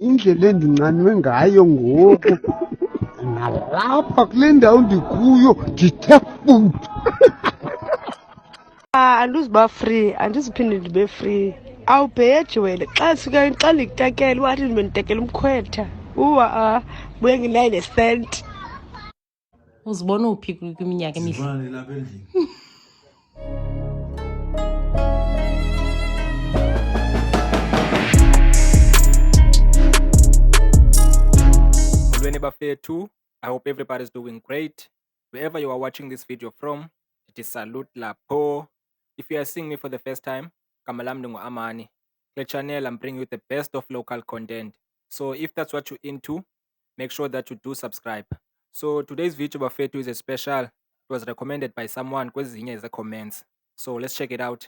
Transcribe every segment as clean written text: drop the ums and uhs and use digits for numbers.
indlela endinqanwe ngayo ngoku nalapha kule ndawo ndikuyo ndithe futhi. Andizuba free, andiziphinde ndibe free. Awubheji wena xa ndikutakela wathi ndibenditakela umkhwetha uwa buye nginayo nesenti. Uzibona uphi kwiminyaka emihle? Bafethu, I hope everybody is doing great. Wherever you are watching this video from, it is salute lapho. If you are seeing me for the first time, Kamalam Dungo Amani. The channel I'm bringing you the best of local content. So if that's what you're into, make sure that you do subscribe. So today's video Bafethu is a special. It was recommended by someone because in the comments. So let's check it out.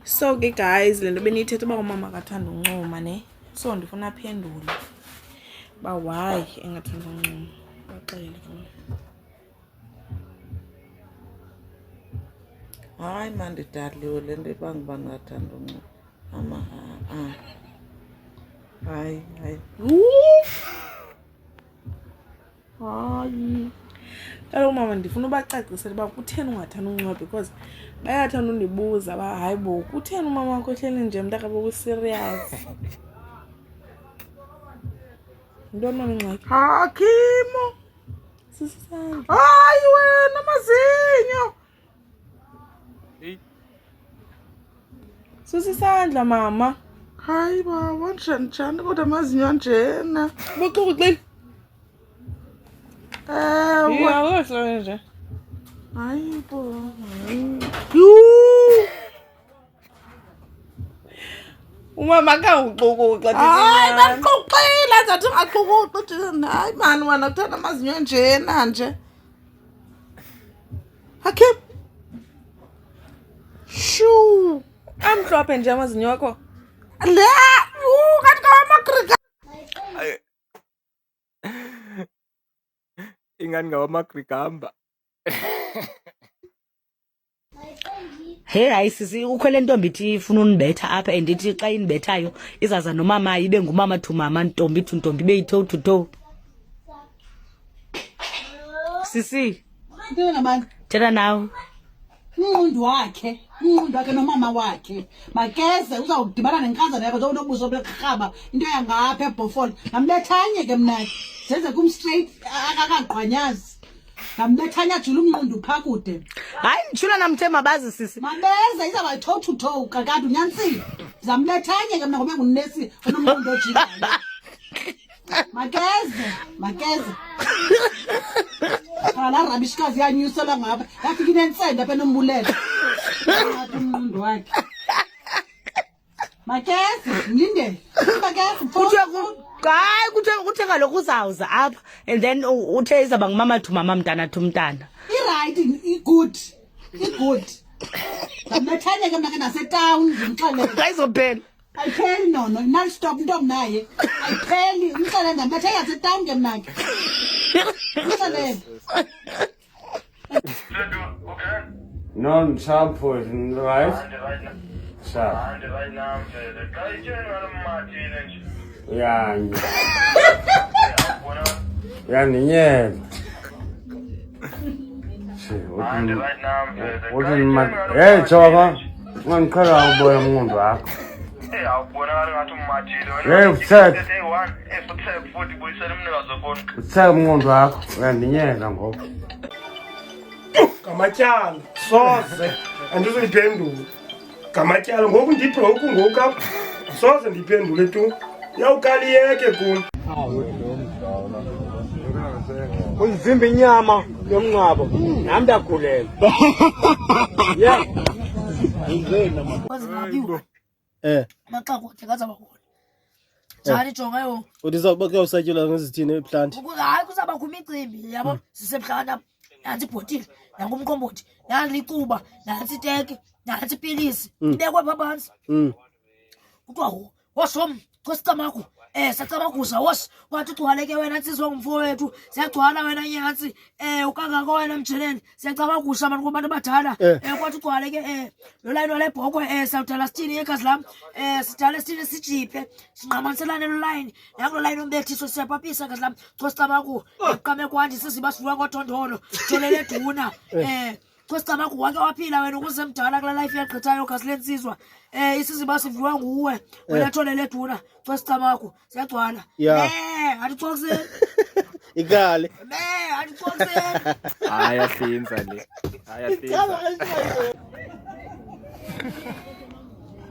So ke guys, le nto beniyithetha uba umama akathanda uncuma ne. So ndifuna aphendule ba why engathanda uncuma. Baxele ke. Hayi manje dadliwe le nto ibanga ngathanda uncuma. Hayi. Hayi. Kaloku mama ndifuna ubacacisela uba kutheni ungathanda uncuma because bayathanda undibuza ba hayi bo kutheni umama wakho ehleli nje mntakabe ku-serious. Ntoni ingxaki? Hakimo. Sisisandla. Hayi wena mazinyo. Sisisandla mama. Hayi baba njani kodwa amazinyo anjena. Boxuxile. Wa nje. hayi bo. Umama kawuxukuxa thina. Hayi baqoqela zathi ngaxukuxa thina. Hayi mani wena uthanda amazinyo anjena nje. Hakim. Shoo. Amhlophe nje amazinyo akho. Le kanti kawamagrika. Ingani ngawamagrigamba. Hey hayi sisi ukhwele ntombi ithi ifuna unibetha apha endithi xa inibethayo izaza nomama ibe ngumama to mama ntombi to ntombi ibe yitho to toe. Sisi ntona manje thetha nawe. Umnqundu wakhe nomama wakhe makeze uzawudibana nenkazana yakhe zonobuso bekrhaba into yangapha eBhofolo ngambethanye ke mna zenze kum straight akakagqwanyazi ngambethanye ajula umnqundu pha kude. Hayi nditshula namthema bazi sisi mabeze izaba toe to toe kakade unyanisile zambethanye ke mna ngoba ngunesi onomnqundu ojilayo. Makeze ala rabishikazi yanyusela ngapha yafika inensenda apha enombulelo ngathi umnqundu wakhe. Makeze mlindele kuthe kaloku uzawuza apha and then uthe izaba ngumama to mama mntana to mntana. I-right i-good ngambethanye ke mna ke nasetown ngimxelele Ayizophela. ayipheli nono non-stop into naye ayipheli umxelele ngambethe yasetown ke mna ke umxelele. Non shampoo right? Sharp. Yani nyela. Hey Jova, ngikhala uboya umuntu wakho. Awubona ngathi umathile Hey uthek. futhi buyisela umnikazi wefoni. Uthek umuntu wakho, uyandinyela ngoku. Ngamatyala soze andizuyiphendula ngamatyala ngoku ndibroke ngoku apha soze ndiyiphendule tu yawukaliyeke kum Uzimba inyama yomncwabo nami ndagulela. Yeah. Maxa kude kazaba khona njani jonga yo uthi zawuba kuyawusatyelwa ngezithini eplant hayi kuzaba khuma imicimbi yabo sisebuhlanga nansi ibhotile nangumqombothi nalicuba nansi iteke nansi ipilisi ibekwe pha phansi kuthiwa washom kwesicamakho siyacaba kusa wos wathi ugcwaleke wena nsizwa ngumfowethu siyagcwala wena nyansi ukangaka wena mtsheleni siyacaba kusa abantu kubantu abadala kwathi ugcwaleke lo line wale bhokwe sawudala sithini egazi lam sidala sithini sijiphe sinqamaniselane lo line yakulo line umbethiso siyapapisa gazi lam cosicaba ku eqame kwandi sisiba sivuka ngothondolo jolele duna Kwesicaba wake waphila wena ukuze mdala kula life yaqhithayo gazi lensizwa isiziba siviwa nguwe wena tholele duna kwesicaba siyagcwala atixokuseni ikale atixokuseni ayahlinza le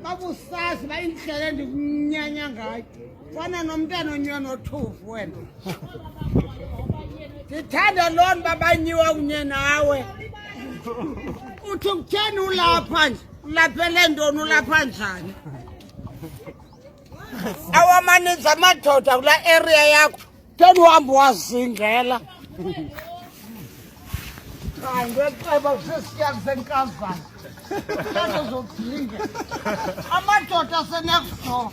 babusazi bayindlela endikunyanya ngayo fana nomntana onyona othuvu wena ndithanda loo nto babanyiwa kunye nawe uthi kutheni ulapha nje ulaphele ntoni ulapha njani awamaninzi amadoda kula area yakho theni uhambe wazingela hayi ngeceba kusesiyaku senkazana lanto zodinga amadoda asenext door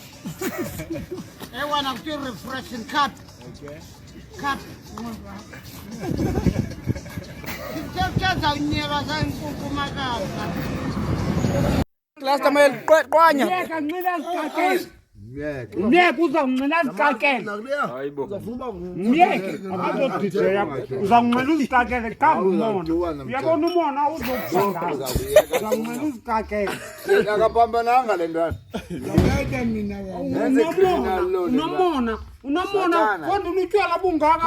ewana kuthi refreshing cup Last time qwanya. Yeka ncila zikakela. Myeke uzawuncila zikakela. Hayibo. Myeke akazodj yakho. Uzawuncila uzikakele kamona. Uyabona umona uzokuzangaza. Uzawuncila uzikakele. Akapambananga le ntwana. Ngeke mina wena. Unamona konke utywala bungaka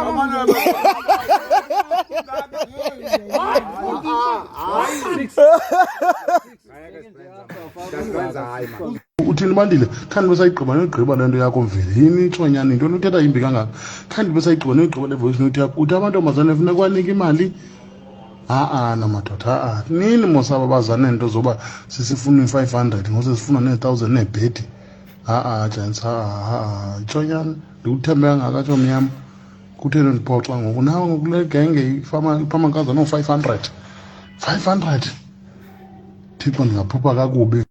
uthini bandile khandi besayigqiba negqiba lento yakho mveli yini ithonyana into uthetha yimbi kangaka khandi besayigqiba negqiba le voice note yakho uthi amantombazane funeka kwanika imali namadoda nini mosaba bazane nto zoba sisifuna 500 ngose sifuna ne1000 nebhedi gents ithonyana ndikuthembe kangaka tsho mnyama kutheni ndiphoxa ngoku nawe ngokule genge iphamakaza no500 thixo ndingaphupha kakubi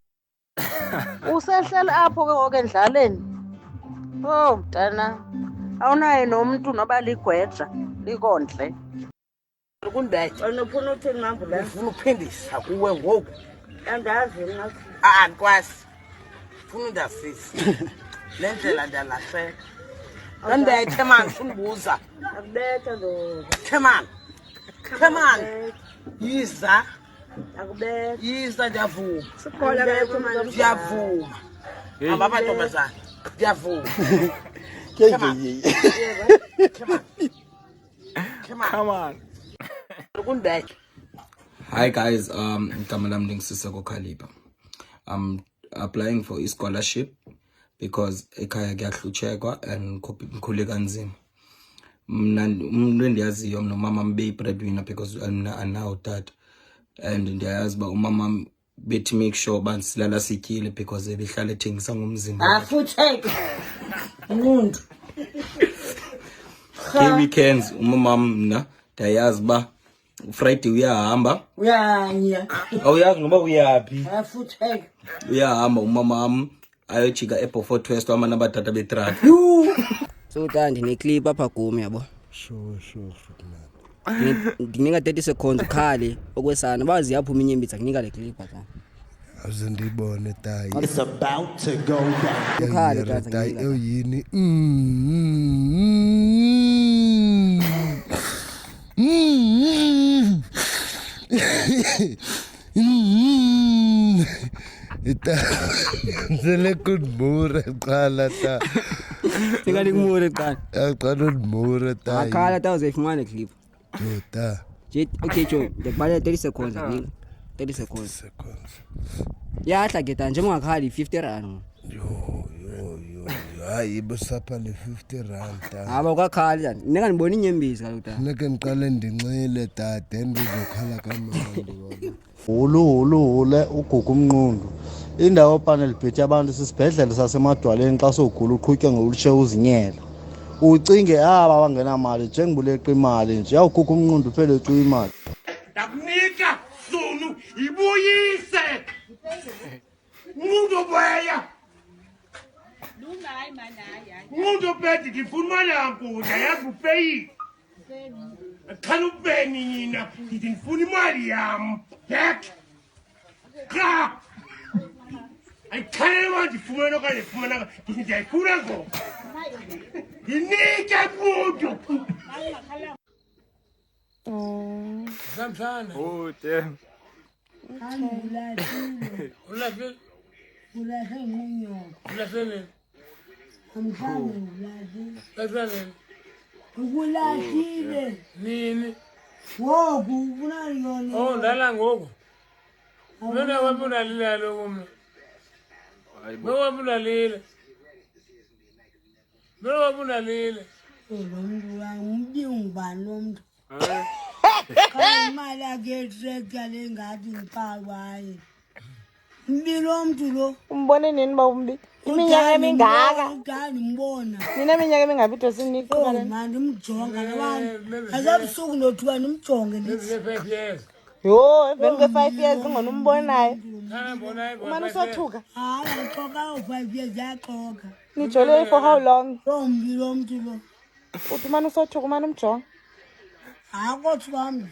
usehleli apho ke ngoku endlaleni mntana awunaye nomntu noba ligweja likondle Kundathi nofuna uthini ngambo la ufuna uphindisa kuwe ngoku andazi mina andikwazi ufuna undasisi le ndlela ndiyalahleka ndandethe mani ufuna ubuza akubetha ndo Themani yiza akubetha yiza ndiyavuma sikhola ndiyavuma aba amantombazana ndiyavuma Come on. Hi guys, igama lami lingisiseko Khalipa. I'm applying for a scholarship because ekhaya kuyahlutshekwa and ngikhule kanzima. Mina umuntu endiyaziyo nomama mbe breadwinner because now dad and ndiyazi ba umama bethi make sure bansilala sityile because ebehlala ethengisa ngomzimba. Afutheke umuntu weekends umama mna ndiyazi ba Friday uyahamba uyanya awuyazi ngoba uyapi afutheke uyahamba umama wami ayojika eBeaufort West amana abatata betraka so tandi neclip apha kum yabo sure ndinika 30 seconds khali okwesana bazi yaphuma inyembitsa kunika le clip atha azindibone tayi it's about to go down khali tata yini Zele kudmure qala ta. Tingani kumure qala. Qala udmure ta. Akhala ta uzayifumana clip. Jota. Okay Joe, ndibhala 30 seconds ngini. 30 seconds. Yahla geta nje ungakhali 50 rand. Yo. Hayi busapha le 50 rand. Aba kwakhali ninga ngibona inyembisi kaloku ta. Neke ngiqale ndinxile tata ndizokhala kamandi wona. Hulu ugugu umnqundu indawo panel bethi abantu sisibhedlela sasemadwaleni xa sogula uqhutywa ngolutshe uzinyela ucinge aba bangenamali njengibuleqa imali nje awugugu umnqundu phele ecu imali ndakunika sunu ibuyise umuntu boya Nqundo bedi ngifuna imali yankundla yazi ufeyile. Akhala ubeni nina ngithi ngifuna imali yami. Back. Kha. Ayikhala manje ifumana okanye ifumana ngithi ngiyayifuna ngo. Nginike kudo. Oh. Samsana. Oh damn. Ulahle ngunyoko. Ulahlele. Amkhane ulahle. Ulahlele. Ukulahlile. Nini? Ngoku ufuna yona. Oh, ndala ngoku. Mina wabona lila lokho mina. Mina wabona lila. Mina wabona lila. Lo muntu wangumbi ngubani lo muntu? Cha imali yakhe tractor lengathi ngipakwaye. Mbi lo muntu lo. Umbone nini ba umbi? Iminyaka emingaka. Ngani mbona? Nina iminyaka emingaphi dosini Oh man imjonga nabantu. Azabusuku nothiwa nimjonge nithi. 5 years. Yo, emveni kwe-5 years ngona umbonayo. Umane usothuka? Hayi, ngixoka 5 years yaxoka. Nijole for how long? Mbi lo muntu lo. Uthi umane usothuka umane umjonga. Akothi bami.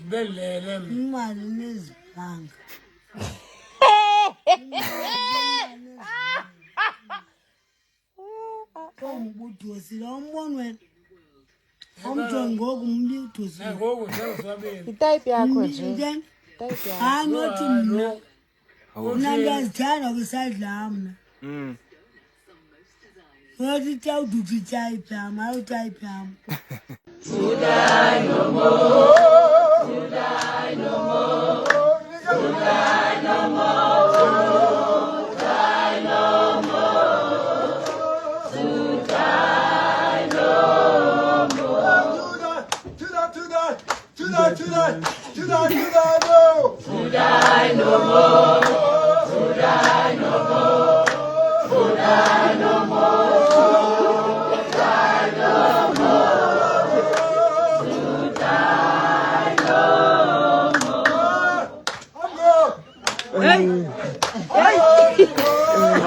Belele imali nezibanga. Ubudosi lo mbona wena. Umjongo ngoku umbi udosi. Ngoku sewusabeni. Itype yakho nje. Type yakho. Hayi nothi mina. Mina ngiyazithanda kwisadla mna. Nothi tawuduthi type yami, awu type yami. Today no more. Today no more. Today no more. Today no more. Today no more. Today no more. Today no more. Today no more.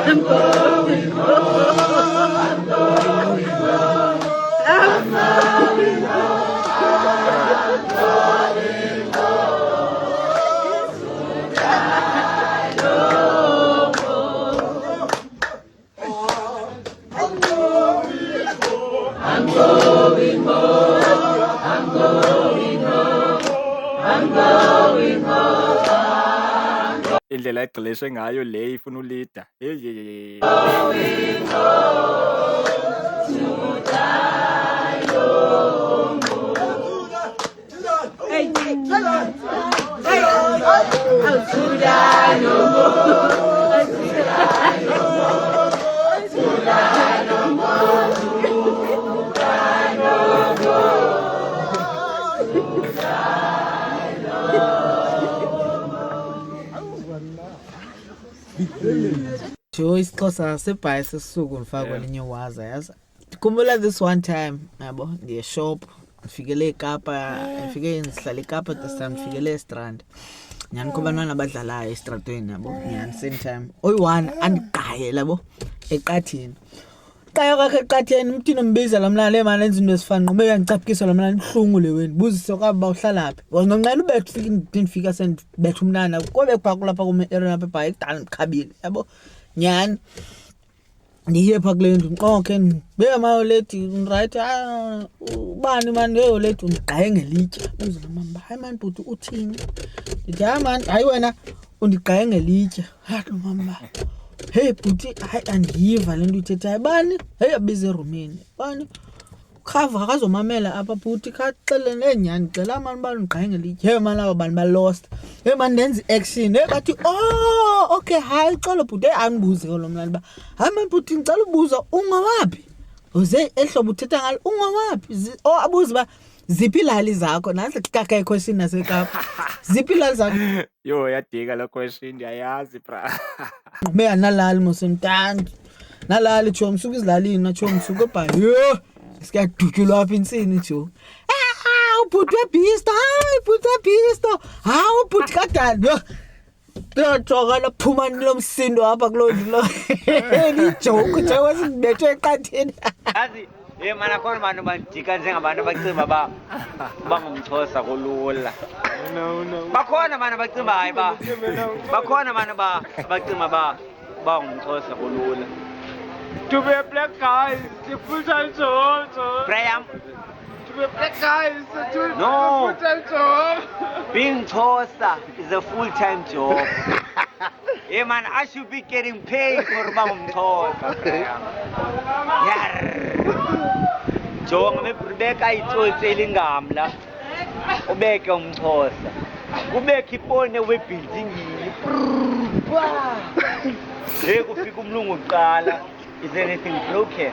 I'm going home. I'm going home. I'm going home. I'm going home. Today no more. I'm going home. I'm going home. I'm going home. I'm going home. Indlela egxileshe ngayo le ifuna ulida. Jo isixhosa sebhayi sesisuku ngifaka kwelinye waza yazi. Khumbula this one time yabo ngiye shop ngifikele eKapa ngifike ngihlala eKapa this time ngifikele eStrand. Nyani kuba bantwana abadlalayo estradweni yabo nyani same time. Oyi1 andiqhaye labo eqathini. Qaya kwakhe eqathini umthini umbiza lomlala emali enza into esifana ngqobe yangicaphukisa lomlala ibhlungu leweni. Buzise kwaba uhlalaphi. Wangqanqela ubethu fika ndifika sendibetha umnana kobe phaka lapha kuma area lapha ebhayi ekudala ndikhabile yabo. Nyani ndiye pha kule ndlu nqokhe ndibe mayolethi right ubani manje yolethi undigqaye ngelitya uze mama hayi man bhuti uthini ndithi hayi man hayi wena undigqaye ngelitya hayi mama hey bhuti hayi andiyiva le nto ithethayo bani hey abize erumini bani khava akazomamela apha bhuti khaxele nenyani cela mani bani undigqaye ngelitya hey man aba bani ba lost hey man ndenza action hey bathi oh okay hayi xolo bhuti andibuze lo mlali ba hayi man bhuti ngicela ubuza ungawaphi uze ehlobo uthetha ngalo ungawaphi abuze ba ziphi ilali zakho nase kaka question naseKapa ziphi ilali zakho yo yadika la question ndiyayazi bra me analali mosentandi nalali jo msuku izilalini na jo msuku ebhayi yo sikadutyulwa apha insini jo ubhuti webisto hayi ubhuti webisto hayi ubhuti kadani Uyajonga laphumani lomsindo apha kuloo ndlu lo. Lijoke njengoba sindibethwe eqatheni. Yazi mana khona abantu bajika njengabantu abacinga uba bangumXhosa kulula. Bakhona abantu abacinga hayi ba. Bakhona abantu abacinga ba bangumXhosa kulula. To be a black guy is a full-time job. Brian. To be a black guy is a No. full-time job. Being Xhosa is a full-time job. Yeah, man, I should be getting paid for Xhosa. Jonga mebeka itsotsi elingamla. Ubeke umXhosa. Kubeka ipone webuilding yini. Hey, kufika umlungu uqala. Is anything broken?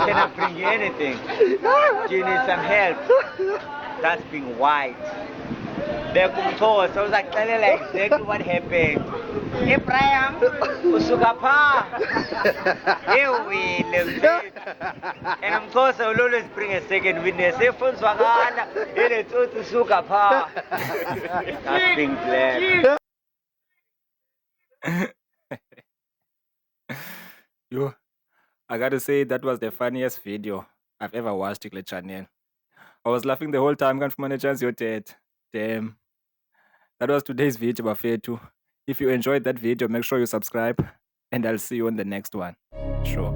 Can I bring you anything? Do you need some help? That's being white. Bekumxhosa uzakuxelela exactly what happened. Hey Brian, usuka pha. Hey wile mfethu. And umxhosa will always bring a second witness. If uzwakala, ele tsotsi usuka pha. That's being black. Yo, I gotta say that was the funniest video I've ever watched Kule channel. I was laughing the whole time. Can't find a chance you're dead. Damn. That was today's video, Bafethu. If you enjoyed that video, make sure you subscribe and I'll see you on the next one. Sure.